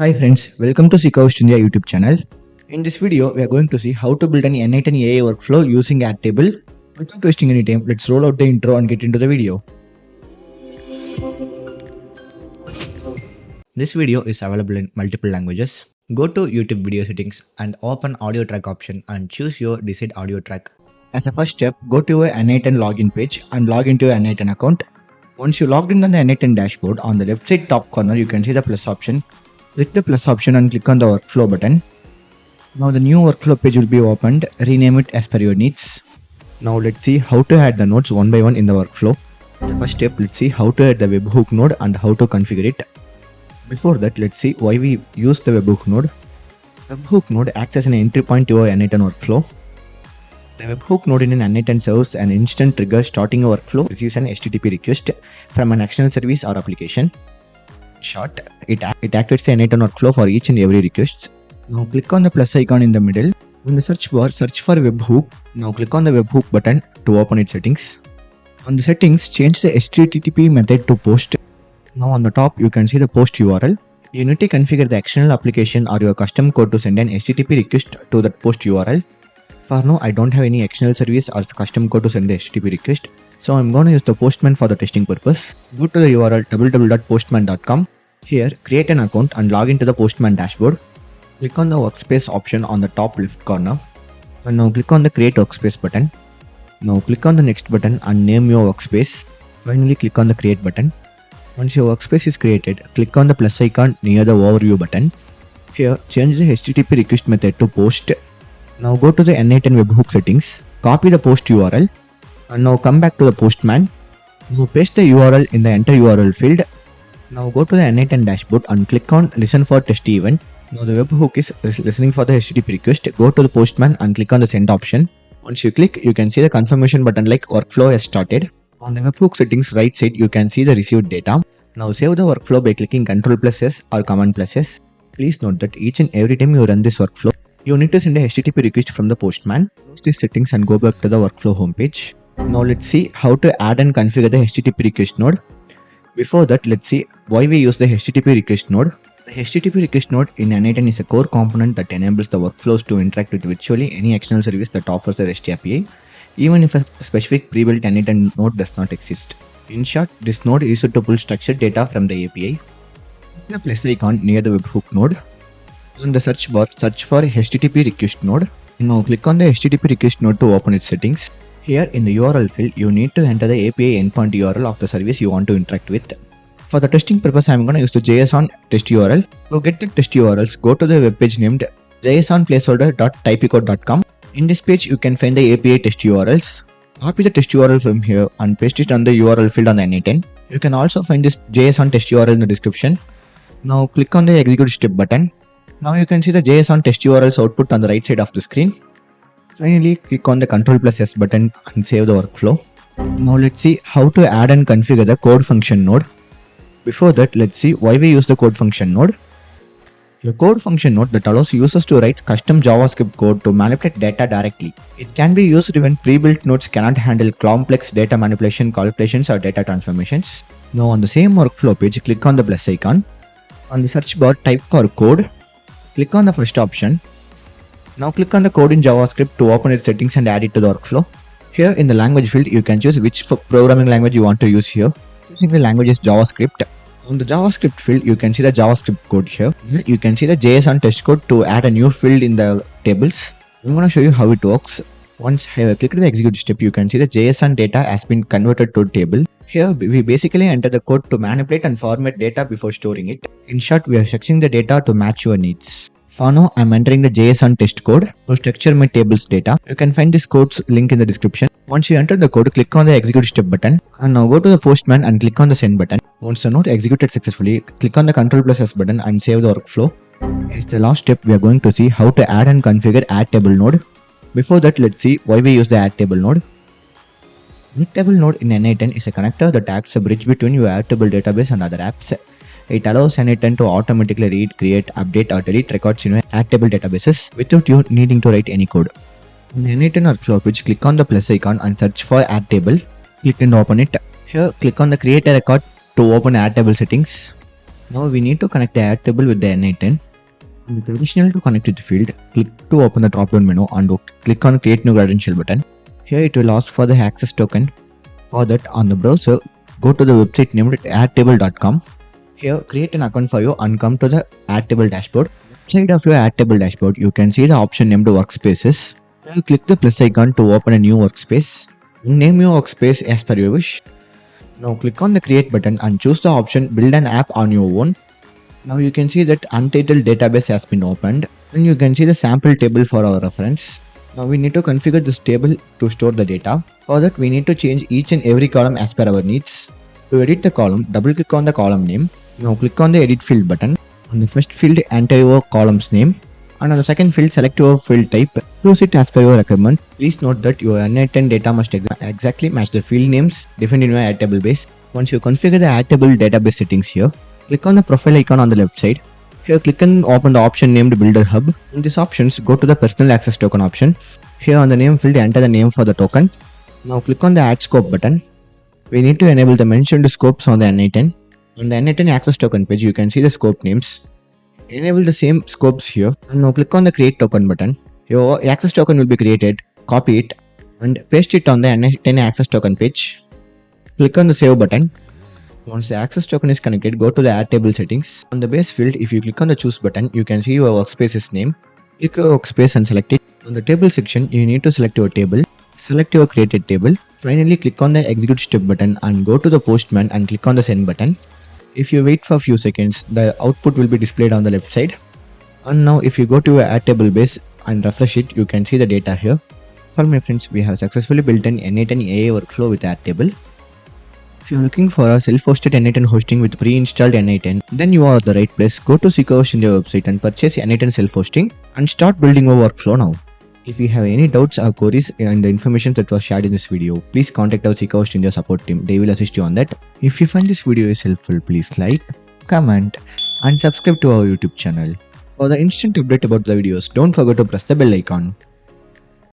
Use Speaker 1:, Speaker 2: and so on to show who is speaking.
Speaker 1: Hi friends, welcome to SeekaHost India YouTube channel. In this video, we are going to see how to build an n8n AI workflow using Airtable. Without wasting any time, let's roll out the intro and get into the video. This video is available in multiple languages. Go to YouTube video settings and open audio track option and choose your desired audio track. As a first step, go to your n8n login page and log into your n8n account. Once you logged in on the n8n dashboard, on the left side top corner, you can see the plus option. Click the plus option and click on the workflow button. Now the new workflow page will be opened. Rename it as per your needs. Now let's see how to add the nodes one by one in the workflow. As a first step, let's see how to add the webhook node and how to configure it. Before that, let's see why we use the webhook node. Webhook node acts as an entry point to our n8n workflow. The webhook node in an n8n serves an instant trigger starting a workflow receives an HTTP request from an external service or application. Short, it activates the n8n workflow for each and every request. Now click on the plus icon in the middle. In the search bar, search for webhook. Now click on the webhook button to open its settings. On the settings, change the HTTP method to post. Now on the top, you can see the post URL. You need to configure the external application or your custom code to send an HTTP request to that post URL. For now, I don't have any external service or custom code to send the HTTP request. So I'm going to use the Postman for the testing purpose. Go to the URL www.postman.com. Here, create an account and log into the Postman dashboard. Click on the workspace option on the top left corner. And now click on the create workspace button. Now click on the next button and name your workspace. Finally, click on the create button. Once your workspace is created, click on the plus icon near the overview button. Here, change the HTTP request method to post. Now go to the n8n webhook settings. Copy the post URL. And now come back to the Postman. Now paste the URL in the enter URL field. Now go to the n8n dashboard and click on listen for test event. Now the webhook is listening for the HTTP request. Go to the Postman and click on the send option. Once you click, you can see the confirmation button like workflow has started. On the webhook settings right side, you can see the received data. Now save the workflow by clicking Ctrl+S or Command+S. Please note that each and every time you run this workflow, you need to send a HTTP request from the Postman. Close these settings and go back to the workflow homepage. Now let's see how to add and configure the HTTP request node. Before that, let's see why we use the HTTP request node. The HTTP request node in n8n is a core component that enables the workflows to interact with virtually any external service that offers a REST API, even if a specific pre-built n8n node does not exist. In short, this node is used to pull structured data from the API. Click the plus icon near the webhook node. In the search bar, search for HTTP request node. Now click on the HTTP request node to open its settings. Here in the URL field, you need to enter the API endpoint URL of the service you want to interact with. For the testing purpose, I am going to use the JSON test URL. To get the test URLs, go to the web page named jsonplaceholder.typicode.com. In this page, you can find the API test URLs. Copy the test URL from here and paste it on the URL field on the n8n. You can also find this JSON test URL in the description. Now click on the execute step button. Now you can see the JSON test URLs output on the right side of the screen. Finally, click on the Ctrl+S button and save the workflow. Now let's see how to add and configure the code function node. Before that, let's see why we use the code function node. A code function node that allows users to write custom JavaScript code to manipulate data directly. It can be used when pre-built nodes cannot handle complex data manipulation, calculations or data transformations. Now on the same workflow page, click on the plus icon. On the search bar, type for code. Click on the first option. Now click on the code in JavaScript to open its settings and add it to the workflow. Here in the language field, you can choose which programming language you want to use here. Choosing the language is JavaScript. On the JavaScript field, you can see the JavaScript code here. You can see the JSON test code to add a new field in the tables. I'm going to show you how it works. Once I have clicked the execute step, you can see the JSON data has been converted to a table. Here, we basically enter the code to manipulate and format data before storing it. In short, we are structuring the data to match your needs. For now, I'm entering the JSON test code to structure my tables data. You can find this code's link in the description. Once you enter the code, click on the execute step button and now go to the Postman and click on the send button. Once the node executed successfully, click on the Ctrl+S button and save the workflow. As the last step, we are going to see how to add and configure Airtable node. Before that, let's see why we use the Airtable node. Airtable node in n8n is a connector that acts as a bridge between your Airtable database and other apps. It allows n8n to automatically read, create, update or delete records in your Airtable databases without you needing to write any code. In the n8n workflow page, click on the plus icon and search for Airtable. Click and open it. Here, click on the create a record to open Airtable settings. Now we need to connect the Airtable with the n8n. In the traditional to connect with the field, click to open the drop-down menu and click on Create New Credential button. Here it will ask for the access token. For that, on the browser, go to the website named airtable.com. Here, create an account for you and come to the Airtable dashboard. Inside of your Airtable dashboard, you can see the option named Workspaces. Here, click the plus icon to open a new workspace. Name your workspace as per your wish. Now click on the Create button and choose the option Build an app on your own. Now you can see that untitled database has been opened, and you can see the sample table for our reference. Now we need to configure this table to store the data. For that, we need to change each and every column as per our needs. To edit the column, double click on the column name. Now click on the Edit Field button. On the first field, enter your column's name, and on the second field, select your field type. Choose it as per your requirement. Please note that your n8n data must exactly match the field names defined in your Airtable base. Once you configure the Airtable database settings here, click on the profile icon on the left side. Here click and open the option named Builder Hub. In these options, go to the Personal Access Token option. Here on the name field, enter the name for the token. Now click on the Add Scope button. We need to enable the mentioned scopes on the n8n. On the n8n Access Token page, you can see the scope names. Enable the same scopes here, and now click on the Create Token button. Your access token will be created. Copy it and paste it on the n8n Access Token page. Click on the Save button. Once the access token is connected, go to the Airtable settings. On the base field, if you click on the Choose button, you can see your workspace's name. Click your workspace and select it. On the table section, you need to select your table. Select your created table. Finally, click on the Execute Step button and go to the Postman and click on the Send button. If you wait for a few seconds, the output will be displayed on the left side. And now if you go to your Airtable base and refresh it, you can see the data here. Well, my friends, we have successfully built an n8n AI workflow with Airtable. If you're looking for a self-hosted n8n hosting with pre-installed n8n, then you are at the right place. Go to SeekaHost in their website and purchase n8n self-hosting and start building your workflow now. If you have any doubts or queries in the information that was shared in this video, please contact our SeekaHost India support team. They will assist you on that. If you find this video is helpful, please like, comment and subscribe to our YouTube channel. For the instant update about the videos, don't forget to press the bell icon.